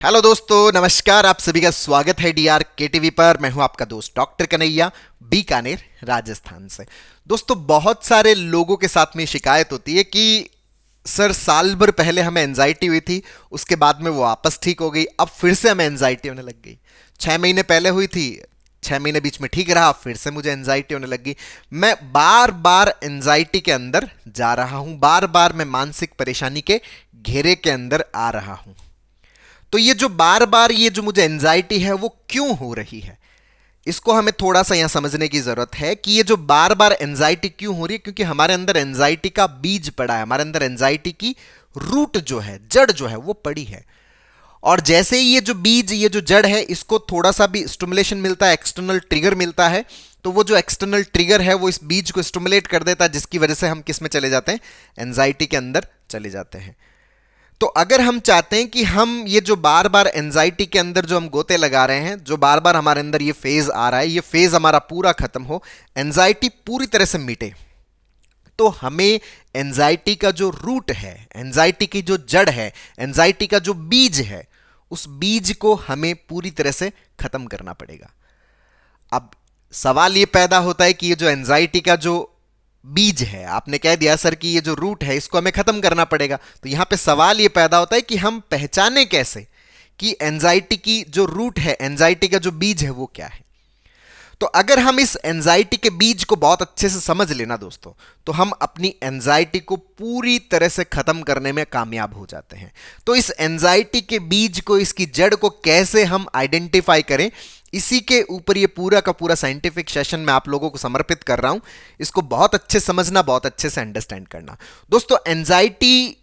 Hello दोस्तों, नमस्कार। आप सभी का स्वागत है डीआर के टीवी पर। मैं हूं आपका दोस्त डॉक्टर कन्हैया, बीकानेर, राजस्थान से। दोस्तों, बहुत सारे लोगों के साथ में शिकायत होती है कि सर, साल भर पहले हमें एंजाइटी हुई थी, उसके बाद में वो वापस ठीक हो गई, अब फिर से हमें एंजाइटी होने लग गई। 6 महीने पहले हुई थी, 6 महीने बीच में ठीक रहा, फिर से मुझे एंजाइटी होने लग गई। मैं बार बार एंजाइटी के अंदर जा रहा हूं, बार बार मैं मानसिक परेशानी के घेरे के अंदर आ रहा हूं। तो ये जो बार बार ये जो मुझे एंजाइटी है वो क्यों हो रही है, इसको हमें थोड़ा सा यहां समझने की जरूरत है कि ये जो बार बार एंजाइटी क्यों हो रही है। क्योंकि हमारे अंदर एंजाइटी का बीज पड़ा है, हमारे अंदर एंजाइटी की रूट जो है, जड़ जो है वो पड़ी है। और जैसे ही ये जो बीज, ये जो जड़ है, इसको थोड़ा सा भी स्टिमुलेशन मिलता है, एक्सटर्नल ट्रिगर मिलता है, तो वो जो एक्सटर्नल ट्रिगर है वो इस बीज को स्टिमुलेट कर देता है, जिसकी वजह से हम किस में चले जाते हैं, एंजाइटी के अंदर चले जाते हैं। तो अगर हम चाहते हैं कि हम ये जो बार बार एंजाइटी के अंदर जो हम गोते लगा रहे हैं, जो बार बार हमारे अंदर ये फेज आ रहा है, ये फेज हमारा पूरा खत्म हो, एंजाइटी पूरी तरह से मिटे, तो हमें एंजाइटी का जो रूट है, एंजाइटी की जो जड़ है, एंजाइटी का जो बीज है, उस बीज को हमें पूरी तरह से खत्म करना पड़ेगा। अब सवाल ये पैदा होता है कि ये जो एंजाइटी का जो बीज है, आपने कह दिया सर कि ये जो रूट है इसको हमें खत्म करना पड़ेगा, तो यहां पे सवाल ये पैदा होता है कि हम पहचाने कैसे कि एंजाइटी की जो रूट है, एंजाइटी का जो बीज है वो क्या है। तो अगर हम इस एंजाइटी के बीज को बहुत अच्छे से समझ लेना दोस्तों, तो हम अपनी एंजाइटी को पूरी तरह से खत्म करने में कामयाब हो जाते हैं। तो इस एंजाइटी के बीज को, इसकी जड़ को कैसे हम आइडेंटिफाई करें, इसी के ऊपर ये पूरा का पूरा साइंटिफिक सेशन मैं आप लोगों को समर्पित कर रहा हूं। इसको बहुत अच्छे समझना, बहुत अच्छे से अंडरस्टैंड करना। दोस्तों, एंजाइटी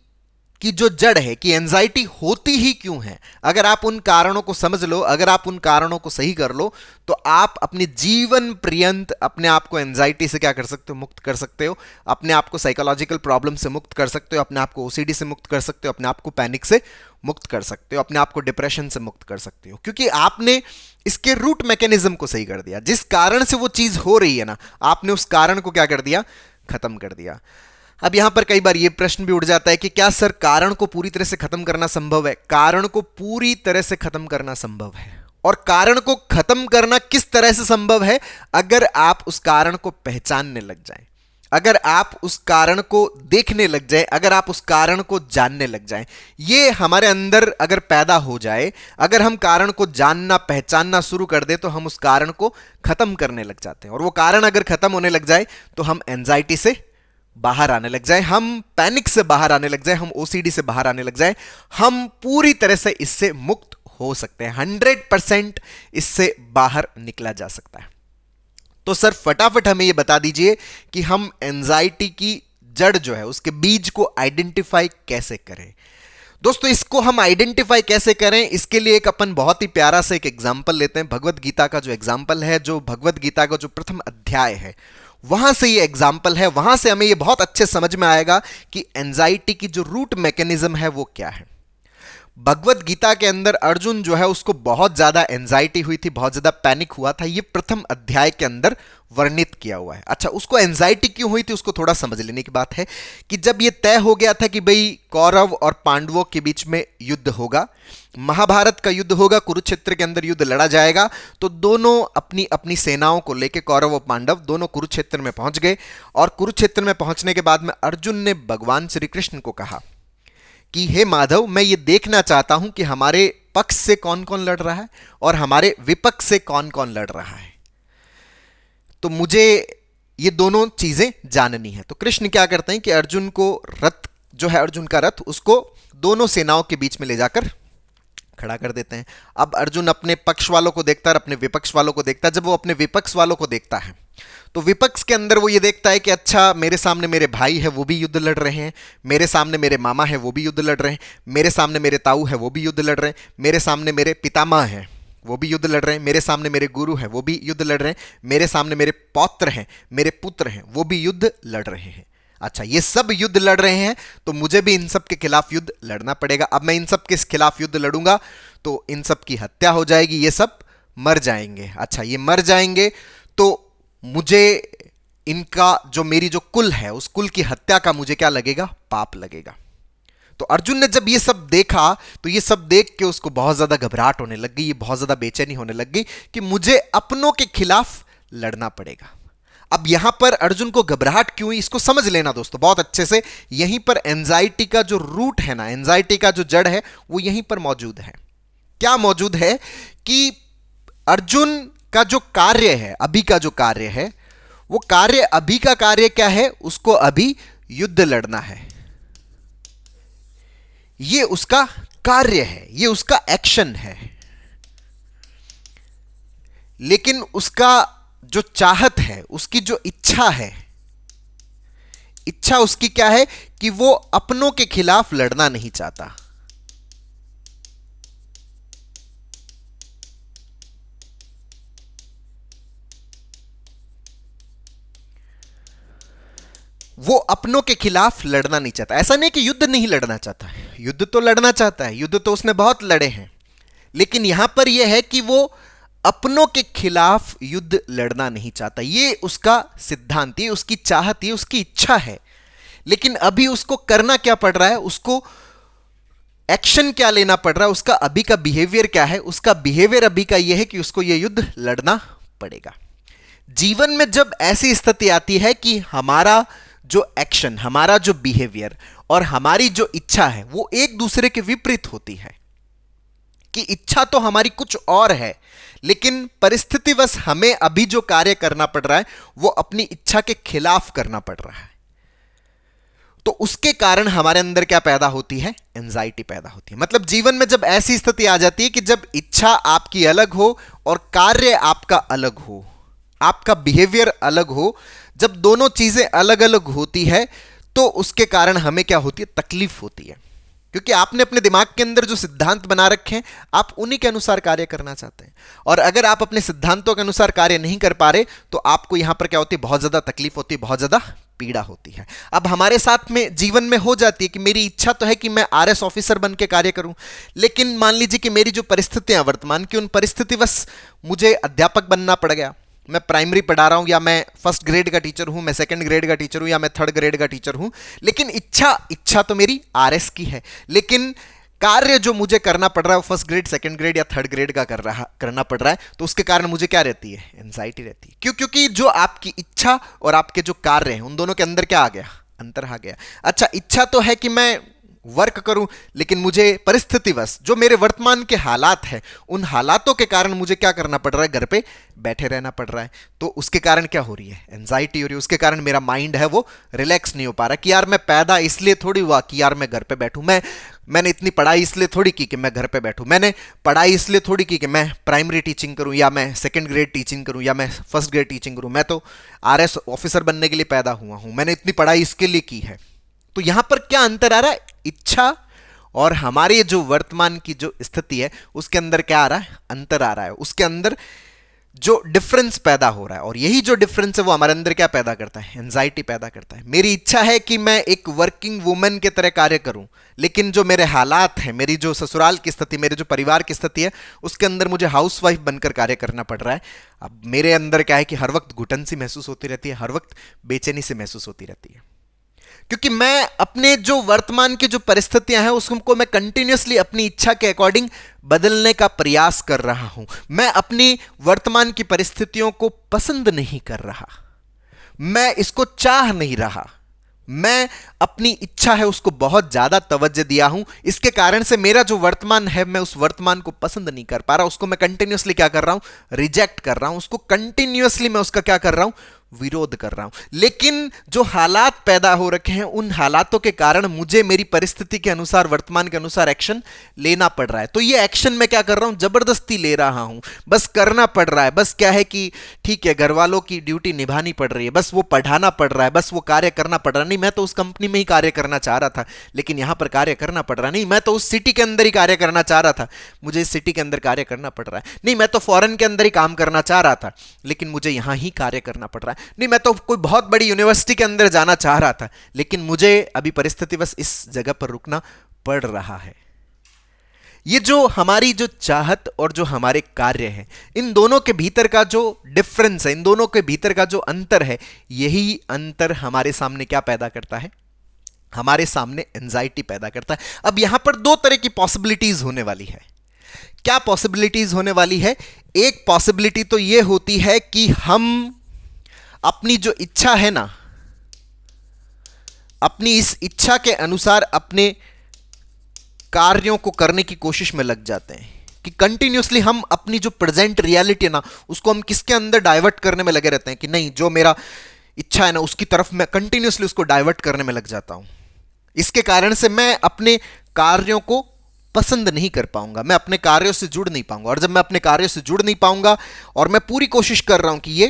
की जो जड़ है कि एंजाइटी होती ही क्यों है, अगर आप उन कारणों को समझ लो, अगर आप उन कारणों को सही कर लो, तो आप अपने जीवन पर्यंत अपने आप को एंजाइटी से क्या कर सकते हो, मुक्त कर सकते हो। अपने आप को साइकोलॉजिकल प्रॉब्लम से मुक्त कर सकते हो, अपने आप को ओसीडी से मुक्त कर सकते हो, अपने आप को पैनिक से मुक्त कर सकते हो, अपने आप को डिप्रेशन से मुक्त कर सकते हो, क्योंकि आपने इसके रूट मैकेनिज्म को सही कर दिया। जिस कारण से वो चीज हो रही है ना, आपने उस कारण को क्या कर दिया, खत्म कर दिया। अब यहां पर कई बार यह प्रश्न भी उठ जाता है कि क्या सर, कारण को पूरी तरह से खत्म करना संभव है? कारण को पूरी तरह से खत्म करना संभव है। और कारण को खत्म करना किस तरह से संभव है? अगर आप उस कारण को पहचानने लग जाएं, अगर आप उस कारण को देखने लग जाएं, अगर आप उस कारण को जानने लग जाएं, ये हमारे अंदर अगर पैदा हो जाए, अगर हम कारण को जानना, पहचानना शुरू कर दे, तो हम उस कारण को खत्म करने लग जाते हैं। और वो कारण अगर खत्म होने लग जाए, तो हम एंजाइटी से बाहर आने लग जाए, हम पैनिक से बाहर आने लग जाए, हम ओसीडी से बाहर आने लग जाए, हम पूरी तरह से इससे मुक्त हो सकते हैं। 100% इससे बाहर निकला जा सकता है। तो सर, फटाफट हमें यह बता दीजिए कि हम एंजाइटी की जड़ जो है, उसके बीज को आइडेंटिफाई कैसे करें। दोस्तों, इसको हम आइडेंटिफाई कैसे करें, इसके लिए एक अपन बहुत ही प्यारा सा एक एग्जाम्पल लेते हैं। भगवत गीता का जो एग्जाम्पल है, जो भगवत गीता का जो प्रथम अध्याय है, वहां से ये एग्जाम्पल है, वहां से हमें ये बहुत अच्छे समझ में आएगा कि एंजाइटी की जो रूट मैकेनिज्म है वो क्या है। भगवत गीता के अंदर अर्जुन जो है, उसको बहुत ज्यादा एंजाइटी हुई थी, बहुत ज्यादा पैनिक हुआ था, ये प्रथम अध्याय के अंदर वर्णित किया हुआ है। अच्छा, उसको एंजाइटी क्यों हुई थी, उसको थोड़ा समझ लेने की बात है कि जब ये तय हो गया था कि भाई कौरव और पांडवों के बीच में युद्ध होगा, महाभारत का युद्ध होगा, कुरुक्षेत्र के अंदर युद्ध लड़ा जाएगा, तो दोनों अपनी अपनी सेनाओं को लेकर, कौरव और पांडव दोनों कुरुक्षेत्र में पहुंच गए। और कुरुक्षेत्र में पहुंचने के बाद में अर्जुन ने भगवान श्री कृष्ण को कहा कि हे माधव, मैं ये देखना चाहता हूं कि हमारे पक्ष से कौन कौन लड़ रहा है और हमारे विपक्ष से कौन कौन लड़ रहा है, तो मुझे ये दोनों चीजें जाननी है। तो कृष्ण क्या करते हैं कि अर्जुन को रथ जो है, अर्जुन का रथ, उसको दोनों सेनाओं के बीच में ले जाकर खड़ा कर देते हैं। अब अर्जुन अपने पक्ष वालों को देखता है और अपने विपक्ष वालों को देखता है। जब वो अपने विपक्ष वालों को देखता है, तो विपक्ष के अंदर वो ये देखता है कि अच्छा, मेरे सामने मेरे भाई है, वो भी युद्ध लड़ रहे हैं, मेरे सामने मेरे मामा है, वो भी युद्ध लड़ रहे हैं, मेरे सामने मेरे ताऊ है, वो भी युद्ध लड़ रहे हैं, मेरे सामने मेरे पितामह हैं, वो भी युद्ध लड़ रहे हैं, मेरे सामने मेरे गुरु हैं, वो भी युद्ध लड़ रहे हैं, मेरे सामने मेरे पौत्र हैं, मेरे पुत्र हैं, वो भी युद्ध लड़ रहे हैं। अच्छा, ये सब युद्ध लड़ रहे हैं, तो मुझे भी इन सब के खिलाफ युद्ध लड़ना पड़ेगा। अब मैं इन सब के खिलाफ युद्ध लड़ूंगा तो इन सब की हत्या हो जाएगी, ये सब मर जाएंगे। अच्छा, ये मर जाएंगे तो मुझे इनका जो, मेरी जो कुल है, उस कुल की हत्या का मुझे क्या लगेगा, पाप लगेगा। तो अर्जुन ने जब ये सब देखा तो ये सब देख के उसको बहुत ज्यादा घबराहट होने लग गई, ये बहुत ज्यादा बेचैनी होने लग गई कि मुझे अपनों के खिलाफ लड़ना पड़ेगा। अब यहां पर अर्जुन को घबराहट क्यों हुई इसको समझ लेना दोस्तों बहुत अच्छे से। यहीं पर एंजाइटी का जो रूट है ना, एंजाइटी का जो जड़ है वो यहीं पर मौजूद है। क्या मौजूद है कि अर्जुन का जो कार्य है, अभी का जो कार्य है, वो कार्य अभी का कार्य क्या है, उसको अभी युद्ध लड़ना है। ये उसका कार्य है, ये उसका एक्शन है। लेकिन उसका जो चाहत है, उसकी जो इच्छा है, इच्छा उसकी क्या है कि वो अपनों के खिलाफ लड़ना नहीं चाहता। वो अपनों के खिलाफ लड़ना नहीं चाहता। ऐसा नहीं कि युद्ध नहीं लड़ना चाहता है, युद्ध तो लड़ना चाहता है, युद्ध तो उसने बहुत लड़े हैं। लेकिन यहां पर यह है कि वो अपनों के खिलाफ युद्ध लड़ना नहीं चाहता। ये उसका सिद्धांत, ये उसकी चाहत, ये उसकी इच्छा है। लेकिन अभी उसको करना क्या पड़ रहा है, उसको एक्शन क्या लेना पड़ रहा है, उसका अभी का बिहेवियर क्या है। उसका बिहेवियर अभी का यह है कि उसको यह युद्ध लड़ना पड़ेगा। जीवन में जब ऐसी स्थिति आती है कि हमारा जो एक्शन, हमारा जो बिहेवियर और हमारी जो इच्छा है वो एक दूसरे के विपरीत होती है, कि इच्छा तो हमारी कुछ और है लेकिन परिस्थितिवश हमें अभी जो कार्य करना पड़ रहा है वो अपनी इच्छा के खिलाफ करना पड़ रहा है, तो उसके कारण हमारे अंदर क्या पैदा होती है, एंजाइटी पैदा होती है। मतलब जीवन में जब ऐसी स्थिति आ जाती है कि जब इच्छा आपकी अलग हो और कार्य आपका अलग हो, आपका बिहेवियर अलग हो, जब दोनों चीजें अलग अलग होती है तो उसके कारण हमें क्या होती है, तकलीफ होती है। क्योंकि आपने अपने दिमाग के अंदर जो सिद्धांत बना रखे हैं आप उन्हीं के अनुसार कार्य करना चाहते हैं, और अगर आप अपने सिद्धांतों के अनुसार कार्य नहीं कर पा रहे तो आपको यहां पर क्या होती है, बहुत ज्यादा तकलीफ होती है, बहुत ज्यादा पीड़ा होती है। अब हमारे साथ में जीवन में हो जाती है कि मेरी इच्छा तो है कि मैं आरएस ऑफिसर बन के कार्य करूं, लेकिन मान लीजिए कि मेरी जो परिस्थितियां वर्तमान की, उन परिस्थितिवश मुझे अध्यापक बनना पड़ गया। मैं प्राइमरी पढ़ा रहा हूं, या मैं फर्स्ट ग्रेड का टीचर हूं, मैं सेकंड ग्रेड का टीचर हूं, या मैं थर्ड ग्रेड का टीचर हूं, लेकिन इच्छा तो मेरी आरएस की है, लेकिन कार्य जो मुझे करना पड़ रहा है वो फर्स्ट ग्रेड, सेकंड ग्रेड या थर्ड ग्रेड का करना पड़ रहा है। तो उसके कारण मुझे क्या रहती है, एंजाइटी रहती है। क्यों? क्योंकि जो आपकी इच्छा और आपके जो कार्य हैं उन दोनों के अंदर क्या आ गया, अंतर आ गया। अच्छा, इच्छा तो है कि मैं वर्क करूं, लेकिन मुझे परिस्थितिवश जो मेरे वर्तमान के हालात हैं उन हालातों के कारण मुझे क्या करना पड़ रहा है, घर पे बैठे रहना पड़ रहा है। तो उसके कारण क्या हो रही है, एंजाइटी हो रही है। उसके कारण मेरा माइंड है वो रिलैक्स नहीं हो पा रहा कि यार मैं पैदा इसलिए थोड़ी हुआ कि यार मैं घर पे बैठूं, मैंने इतनी पढ़ाई इसलिए थोड़ी की कि मैं घर पे बैठूं, मैंने पढ़ाई इसलिए थोड़ी की कि मैं प्राइमरी टीचिंग करूं, या मैं सेकंड ग्रेड टीचिंग करूं, या मैं फर्स्ट ग्रेड टीचिंग करूं। मैं तो आरएस ऑफिसर बनने के लिए पैदा हुआ हूं, मैंने इतनी पढ़ाई इसके लिए की है। तो यहां पर क्या अंतर आ रहा है, इच्छा और हमारे जो वर्तमान की जो स्थिति है उसके अंदर क्या आ रहा है, अंतर आ रहा है। उसके अंदर जो डिफरेंस पैदा हो रहा है, और यही जो डिफरेंस है वो हमारे अंदर क्या पैदा करता है, एंजाइटी पैदा करता है। मेरी इच्छा है कि मैं एक वर्किंग वुमेन की तरह कार्य करूं, लेकिन जो मेरे हालात हैं, मेरी जो ससुराल की स्थिति, मेरे जो परिवार की स्थिति है, उसके अंदर मुझे हाउसवाइफ बनकर कार्य करना पड़ रहा है। अब मेरे अंदर क्या है कि हर वक्त घुटन सी महसूस होती रहती है, हर वक्त बेचैनी से महसूस होती रहती है, क्योंकि मैं अपने जो वर्तमान की जो परिस्थितियां हैं उसको मैं कंटिन्यूअसली अपनी इच्छा के अकॉर्डिंग बदलने का प्रयास कर रहा हूं। मैं अपनी वर्तमान की परिस्थितियों को पसंद नहीं कर रहा, मैं इसको चाह नहीं रहा, मैं अपनी इच्छा है उसको बहुत ज्यादा तवज्जो दिया हूं। इसके कारण से मेरा जो वर्तमान है मैं उस वर्तमान को पसंद नहीं कर पा रहा, उसको मैं कंटिन्यूअसली क्या कर रहा हूं, रिजेक्ट कर रहा हूं, उसको कंटिन्यूअसली मैं उसका क्या कर रहा हूं, विरोध कर रहा हूं। लेकिन जो हालात पैदा हो रखे हैं उन हालातों के कारण मुझे मेरी परिस्थिति के अनुसार, वर्तमान के अनुसार एक्शन लेना पड़ रहा है। तो ये एक्शन मैं क्या कर रहा हूं, जबरदस्ती ले रहा हूं, बस करना पड़ रहा है। बस क्या है कि ठीक है, घर वालों की ड्यूटी निभानी पड़ रही है, बस वो पढ़ाना पड़ रहा है, बस वो कार्य करना पड़ रहा है। नहीं, मैं तो उस कंपनी में ही कार्य करना चाह रहा था, लेकिन यहां पर कार्य करना पड़ रहा नहीं, मैं तो उस सिटी के अंदर ही कार्य करना चाह रहा था, मुझे इस सिटी के अंदर कार्य करना पड़ रहा है। नहीं, मैं तो फॉरेन के अंदर ही काम करना चाह रहा था, लेकिन मुझे यहां ही कार्य करना पड़ रहा है। नहीं, मैं तो कोई बहुत बड़ी यूनिवर्सिटी के अंदर जाना चाह रहा था, लेकिन मुझे अभी परिस्थिति बस इस जगह पर रुकना पड़ रहा है। ये जो हमारी जो चाहत और जो हमारे कार्य हैं, इन दोनों के भीतर का जो डिफरेंस है, इन दोनों के भीतर का जो अंतर है, यही अंतर हमारे सामने क्या पैदा करता है, हमारे सामने एंजाइटी पैदा करता है। अब यहां पर दो तरह की पॉसिबिलिटीज होने वाली है। क्या पॉसिबिलिटीज होने वाली है? एक पॉसिबिलिटी तो यह होती है कि हम अपनी जो इच्छा है ना, अपनी इस इच्छा के अनुसार अपने कार्यों को करने की कोशिश में लग जाते हैं कि कंटिन्यूसली हम अपनी जो प्रेजेंट रियलिटी है ना, उसको हम किसके अंदर डाइवर्ट करने में लगे रहते हैं कि नहीं, जो मेरा इच्छा है ना उसकी तरफ मैं कंटिन्यूसली उसको डाइवर्ट करने में लग जाता हूं। इसके कारण से मैं अपने कार्यों को पसंद नहीं कर पाऊंगा, मैं अपने कार्यों से जुड़ नहीं पाऊंगा। और जब मैं अपने कार्यों से जुड़ नहीं पाऊंगा और मैं पूरी कोशिश कर रहा हूं कि ये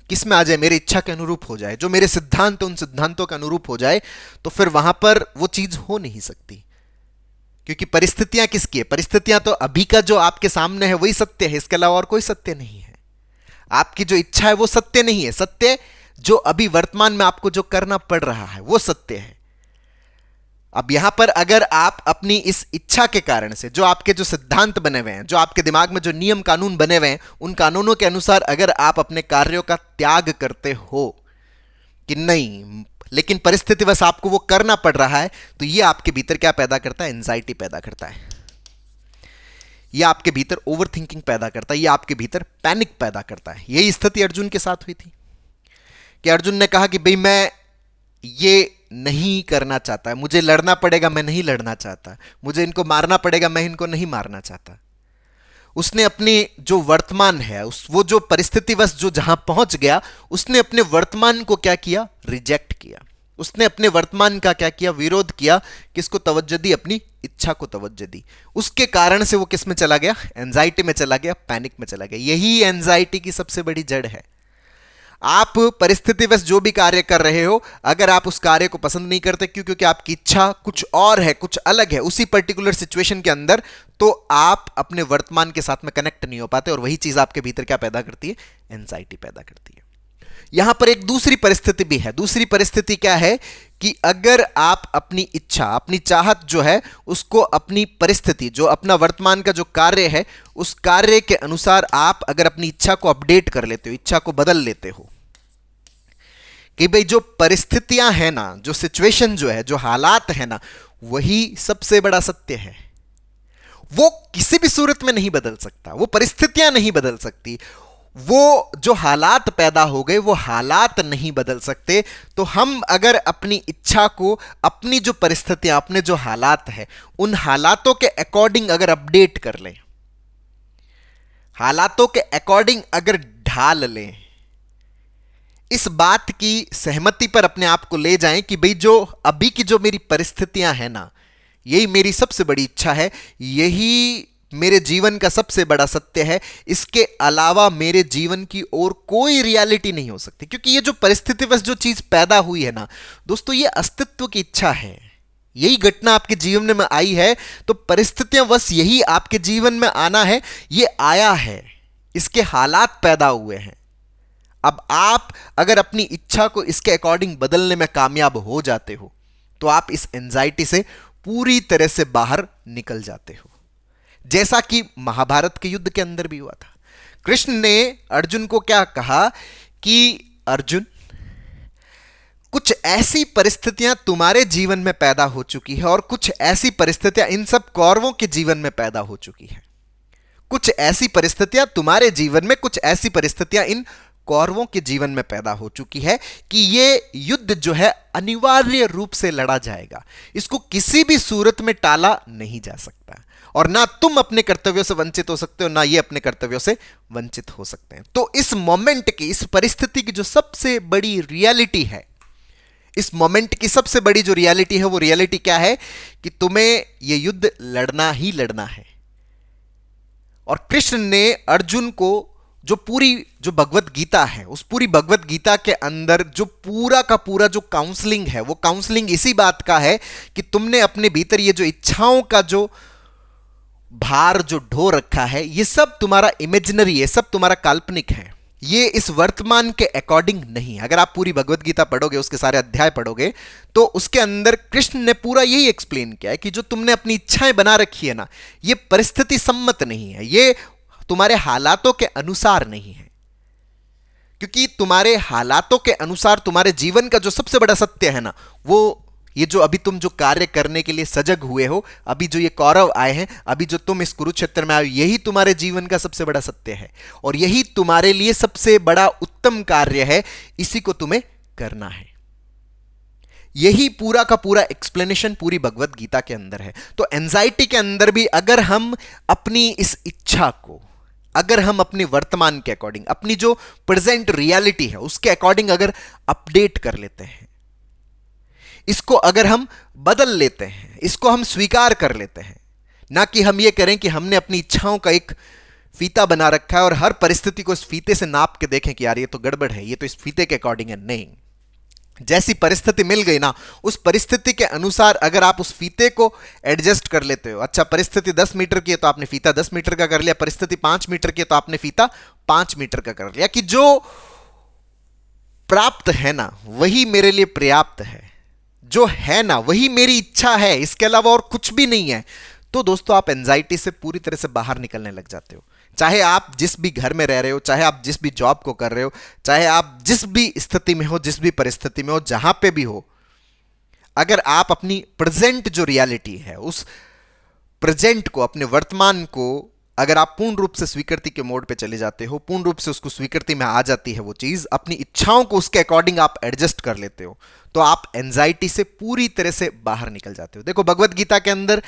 किस में आ जाए, मेरी इच्छा के अनुरूप हो जाए, जो मेरे सिद्धांत उन सिद्धांतों के अनुरूप हो जाए, तो फिर वहां पर वो चीज हो नहीं सकती। क्योंकि परिस्थितियां किसकी है? परिस्थितियां तो अभी का जो आपके सामने है वही सत्य है, इसके अलावा और कोई सत्य नहीं है। आपकी जो इच्छा है वो सत्य नहीं है, सत्य जो अभी वर्तमान में आपको जो करना पड़ रहा है वो सत्य है। अब यहां पर अगर आप अपनी इस इच्छा के कारण से, जो आपके जो सिद्धांत बने हुए हैं, जो आपके दिमाग में जो नियम कानून बने हुए हैं, उन कानूनों के अनुसार अगर आप अपने कार्यों का त्याग करते हो कि नहीं, लेकिन परिस्थिति बस आपको वो करना पड़ रहा है, तो ये आपके भीतर क्या पैदा करता है? एंजाइटी पैदा करता है। ये आपके भीतर ओवर थिंकिंग पैदा करता है, ये आपके भीतर पैनिक पैदा करता है। यही स्थिति अर्जुन के साथ हुई थी कि अर्जुन ने कहा कि भाई मैं ये नहीं करना चाहता है, मुझे लड़ना पड़ेगा, मैं नहीं लड़ना चाहता, मुझे इनको मारना पड़ेगा, मैं इनको नहीं मारना चाहता। उसने अपने जो वर्तमान है, वो जो परिस्थितिवश जो जहां पहुंच गया, उसने अपने वर्तमान को क्या किया? रिजेक्ट किया। उसने अपने वर्तमान का क्या किया? विरोध किया। किसको तवज्जो दी? अपनी इच्छा को तवज्जो दी। उसके कारण से वो किस में चला गया? एंजाइटी में चला गया, पैनिक में चला गया। यही एंजाइटी की सबसे बड़ी जड़ है। आप परिस्थितिवश जो भी कार्य कर रहे हो, अगर आप उस कार्य को पसंद नहीं करते, क्यों? क्योंकि आपकी इच्छा कुछ और है, कुछ अलग है उसी पर्टिकुलर सिचुएशन के अंदर, तो आप अपने वर्तमान के साथ में कनेक्ट नहीं हो पाते, और वही चीज आपके भीतर क्या पैदा करती है? एंजाइटी पैदा करती है। यहां पर एक दूसरी परिस्थिति भी है। दूसरी परिस्थिति क्या है कि अगर आप अपनी इच्छा, अपनी चाहत जो है, उसको अपनी परिस्थिति, जो अपना वर्तमान का जो कार्य है, उस कार्य के अनुसार आप अगर अपनी इच्छा को अपडेट कर लेते हो, इच्छा को बदल लेते हो कि भाई जो परिस्थितियां हैं ना, जो सिचुएशन जो है, जो हालात है ना, वही सबसे बड़ा सत्य है। वो किसी भी सूरत में नहीं बदल सकता, वो परिस्थितियां नहीं बदल सकती, वो जो हालात पैदा हो गए वो हालात नहीं बदल सकते। तो हम अगर अपनी इच्छा को, अपनी जो परिस्थितियां, अपने जो हालात है, उन हालातों के अकॉर्डिंग अगर अपडेट कर लें, हालातों के अकॉर्डिंग अगर ढाल लें, इस बात की सहमति पर अपने आप को ले जाएं कि भाई जो अभी की जो मेरी परिस्थितियां हैं ना, यही मेरी सबसे बड़ी इच्छा है, यही मेरे जीवन का सबसे बड़ा सत्य है, इसके अलावा मेरे जीवन की और कोई रियलिटी नहीं हो सकती। क्योंकि ये जो परिस्थितिवश जो चीज पैदा हुई है ना दोस्तों, ये अस्तित्व की इच्छा है। यही घटना आपके जीवन में आई है तो परिस्थितियां बस यही आपके जीवन में आना है, ये आया है, इसके हालात पैदा हुए हैं। अब आप अगर अपनी इच्छा को इसके अकॉर्डिंग बदलने में कामयाब हो जाते हो तो आप इस एंजाइटी से पूरी तरह से बाहर निकल जाते हो। जैसा कि महाभारत के युद्ध के अंदर भी हुआ था। कृष्ण ने अर्जुन को क्या कहा कि अर्जुन, कुछ ऐसी परिस्थितियां तुम्हारे जीवन में पैदा हो चुकी है और कुछ ऐसी परिस्थितियां इन सब कौरवों के जीवन में पैदा हो चुकी है। कुछ ऐसी परिस्थितियां तुम्हारे जीवन में, कुछ ऐसी परिस्थितियां इन कौरवों के जीवन में पैदा हो चुकी है कि ये युद्ध जो है अनिवार्य रूप से लड़ा जाएगा। इसको किसी भी सूरत में टाला नहीं जा सकता, और ना तुम अपने कर्तव्यों से वंचित हो सकते हो, ना ये अपने कर्तव्यों से वंचित हो सकते हैं। तो इस मोमेंट की, इस परिस्थिति की जो सबसे बड़ी रियलिटी है, इस मोमेंट की सबसे बड़ी जो रियलिटी है, वो रियलिटी क्या है कि तुम्हें ये युद्ध लड़ना ही लड़ना है। और कृष्ण ने अर्जुन को जो पूरी जो भगवत गीता है, उस पूरी भगवत गीता के अंदर जो पूरा का पूरा जो काउंसलिंग है, वो काउंसलिंग इसी बात का है कि तुमने अपने भीतर ये जो इच्छाओं का जो भार जो ढो रखा है, ये सब तुम्हारा इमेजिनरी है, सब तुम्हारा काल्पनिक है, ये इस वर्तमान के अकॉर्डिंग नहीं। अगर आप पूरी भगवत गीता पढ़ोगे, उसके सारे अध्याय पढ़ोगे, तो उसके अंदर कृष्ण ने पूरा यही एक्सप्लेन किया है कि जो तुमने अपनी इच्छाएं बना रखी है ना, ये परिस्थिति सम्मत नहीं है, ये तुम्हारे हालातों के अनुसार नहीं है। क्योंकि तुम्हारे हालातों के अनुसार तुम्हारे जीवन का जो सबसे बड़ा सत्य है ना, वो ये जो अभी तुम जो कार्य करने के लिए सजग हुए हो, अभी जो ये कौरव आए हैं, अभी जो तुम इस कुरुक्षेत्र में आए हो, यही तुम्हारे जीवन का सबसे बड़ा सत्य है और यही तुम्हारे लिए सबसे बड़ा उत्तम कार्य है। इसी को तुम्हें करना है। यही पूरा का पूरा एक्सप्लेनेशन पूरी भगवत गीता के अंदर है। तो एंजाइटी के अंदर भी अगर हम अपनी इस इच्छा को, अगर हम अपने वर्तमान के अकॉर्डिंग, अपनी जो प्रेजेंट रियलिटी है उसके अकॉर्डिंग अगर अपडेट कर लेते हैं, इसको अगर हम बदल लेते हैं, इसको हम स्वीकार कर लेते हैं, ना कि हम ये करें कि हमने अपनी इच्छाओं का एक फीता बना रखा है और हर परिस्थिति को इस फीते से नाप के देखें कि यार ये तो गड़बड़ है, ये तो इस फीते के अकॉर्डिंग है। नहीं, जैसी परिस्थिति मिल गई ना, उस परिस्थिति के अनुसार अगर आप उस फीते को एडजस्ट कर लेते हो, अच्छा परिस्थिति 10 मीटर की है तो आपने फीता 10 मीटर का कर लिया, परिस्थिति 5 मीटर की है तो आपने फीता 5 मीटर का कर लिया, कि जो प्राप्त है ना वही मेरे लिए पर्याप्त है, जो है ना वही मेरी इच्छा है, इसके अलावा और कुछ भी नहीं है। तो दोस्तों आप एंजाइटी से पूरी तरह से बाहर निकलने लग जाते हो। चाहे आप जिस भी घर में रह रहे हो, चाहे आप जिस भी जॉब को कर रहे हो, चाहे आप जिस भी स्थिति में हो, जिस भी परिस्थिति में हो, जहां पे भी हो, अगर आप अपनी प्रेजेंट जो रियलिटी है उस प्रेजेंट को, अपने वर्तमान को अगर आप पूर्ण रूप से स्वीकृति के मोड पे चले जाते हो, पूर्ण रूप से उसको स्वीकृति में आ जाती है वो चीज, अपनी इच्छाओं को उसके अकॉर्डिंग आप एडजस्ट कर लेते हो, तो आप एंजाइटी से पूरी तरह से बाहर निकल जाते हो। देखो भगवत गीता के अंदर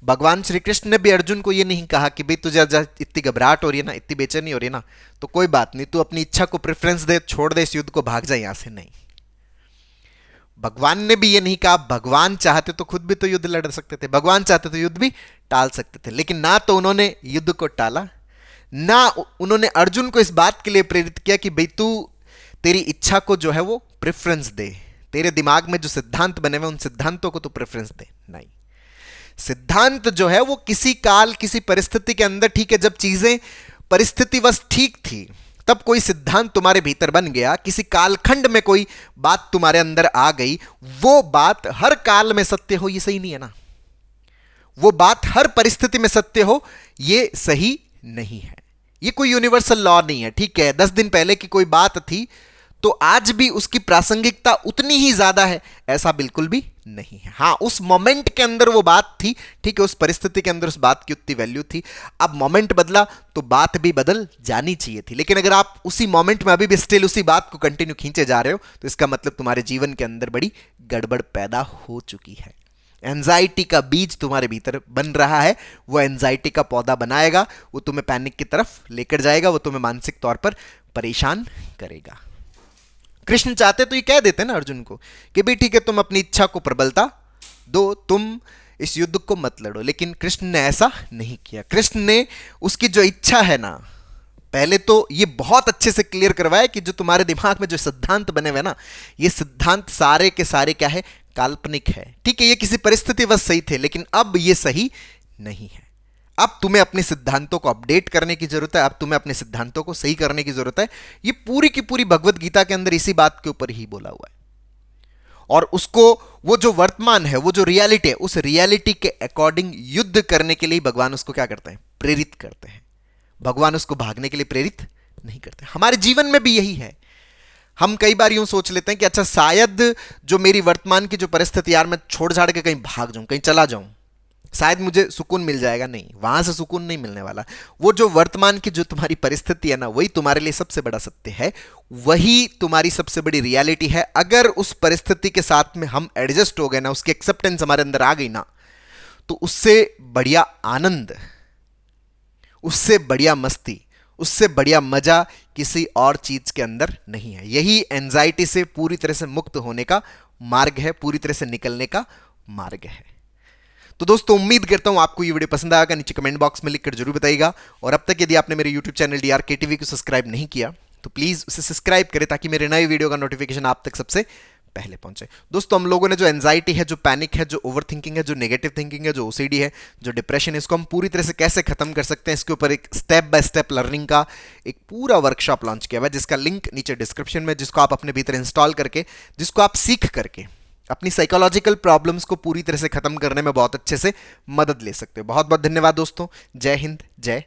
भगवान श्री कृष्ण ने भी अर्जुन को ये नहीं कहा कि भाई तुझे इतनी घबराहट हो रही है ना, इतनी बेचैनी हो रही है ना, तो कोई बात नहीं, तू अपनी इच्छा को प्रेफरेंस दे, छोड़ दे इस युद्ध को, भाग जा यहां से। नहीं, भगवान ने भी ये नहीं कहा। भगवान चाहते तो खुद भी तो युद्ध लड़ सकते थे, भगवान चाहते तो युद्ध भी टाल सकते थे, लेकिन ना तो उन्होंने युद्ध को टाला, ना उन्होंने अर्जुन को इस बात के लिए प्रेरित किया कि भाई तू तेरी इच्छा को जो है वो प्रेफरेंस दे, तेरे दिमाग में जो सिद्धांत बने हुए उन सिद्धांतों को तू प्रेफरेंस दे। नहीं, सिद्धांत जो है वो किसी काल किसी परिस्थिति के अंदर, ठीक है, जब चीजें परिस्थितिवश ठीक थी तब कोई सिद्धांत तुम्हारे भीतर बन गया, किसी कालखंड में कोई बात तुम्हारे अंदर आ गई, वो बात हर काल में सत्य हो ये सही नहीं है ना, वो बात हर परिस्थिति में सत्य हो ये सही नहीं है, ये कोई यूनिवर्सल लॉ नहीं है। ठीक है, 10 दिन पहले की कोई बात थी तो आज भी उसकी प्रासंगिकता उतनी ही ज्यादा है, ऐसा बिल्कुल भी नहीं है। हां, उस मोमेंट के अंदर वो बात थी, ठीक है, उस परिस्थिति के अंदर उस बात की उतनी वैल्यू थी। अब मोमेंट बदला तो बात भी बदल जानी चाहिए थी, लेकिन अगर आप उसी मोमेंट में अभी भी स्टिल उसी बात को कंटिन्यू खींचे जा रहे हो तो इसका मतलब तुम्हारे जीवन के अंदर बड़ी गड़बड़ पैदा हो चुकी है। एंजाइटी का बीज तुम्हारे भीतर बन रहा है, वो एंजाइटी का पौधा बनाएगा, वो तुम्हें पैनिक की तरफ लेकर जाएगा, वो तुम्हें मानसिक तौर पर परेशान करेगा। कृष्ण चाहते तो ये कह देते ना अर्जुन को कि भाई ठीक है, तुम अपनी इच्छा को प्रबलता दो, तुम इस युद्ध को मत लड़ो, लेकिन कृष्ण ने ऐसा नहीं किया। कृष्ण ने उसकी जो इच्छा है ना, पहले तो ये बहुत अच्छे से क्लियर करवाया कि जो तुम्हारे दिमाग में जो सिद्धांत बने हुए ना, ये सिद्धांत सारे के सारे क्या है, काल्पनिक है। ठीक है, ये किसी परिस्थिति बस सही थे, लेकिन अब ये सही नहीं है। अब तुम्हें अपने सिद्धांतों को अपडेट करने की जरूरत है, अब तुम्हें अपने सिद्धांतों को सही करने की जरूरत है। ये पूरी की पूरी भगवत गीता के अंदर इसी बात के ऊपर ही बोला हुआ है, और उसको वो जो वर्तमान है, वो जो रियलिटी है, उस रियलिटी के अकॉर्डिंग युद्ध करने के लिए भगवान उसको क्या करते हैं, प्रेरित करते हैं। भगवान उसको भागने के लिए प्रेरित नहीं करते। हमारे जीवन में भी यही है। हम कई बार यूं सोच लेते हैं कि अच्छा शायद जो मेरी वर्तमान की जो परिस्थिति, यार मैं छोड़ छाड़ के कहीं भाग जाऊं, कहीं चला जाऊं, शायद मुझे सुकून मिल जाएगा। नहीं, वहां से सुकून नहीं मिलने वाला। वो जो वर्तमान की जो तुम्हारी परिस्थिति है ना, वही तुम्हारे लिए सबसे बड़ा सत्य है, वही तुम्हारी सबसे बड़ी रियलिटी है। अगर उस परिस्थिति के साथ में हम एडजस्ट हो गए ना, उसकी एक्सेप्टेंस हमारे अंदर आ गई ना, तो उससे बढ़िया आनंद, उससे बढ़िया मस्ती, उससे बढ़िया मजा किसी और चीज के अंदर नहीं है। यही एंजाइटी से पूरी तरह से मुक्त होने का मार्ग है, पूरी तरह से निकलने का मार्ग है। तो दोस्तों उम्मीद करता हूं आपको ये वीडियो पसंद आएगा। नीचे कमेंट बॉक्स में लिखकर जरूर बताइएगा, और अब तक यदि आपने मेरे YouTube चैनल DRKTV को सब्सक्राइब नहीं किया तो प्लीज उसे सब्सक्राइब करें, ताकि मेरे नए वीडियो का नोटिफिकेशन आप तक सबसे पहले पहुंचे। दोस्तों हम लोगों ने जो एंजाइटी है, जो पैनिक है, जो ओवर थिंकिंग है, जो नेगेटिव थिंकिंग है, जो OCD है, जो डिप्रेशन है, इसको हम पूरी तरह से कैसे खत्म कर सकते हैं, इसके ऊपर एक स्टेप बाय स्टेप लर्निंग का एक पूरा वर्कशॉप लॉन्च किया हुआ है, जिसका लिंक नीचे डिस्क्रिप्शन में, जिसको आप अपने भीतर इंस्टॉल करके, जिसको आप सीख करके अपनी साइकोलॉजिकल प्रॉब्लम्स को पूरी तरह से खत्म करने में बहुत अच्छे से मदद ले सकते हो। बहुत बहुत धन्यवाद दोस्तों। जय हिंद, जय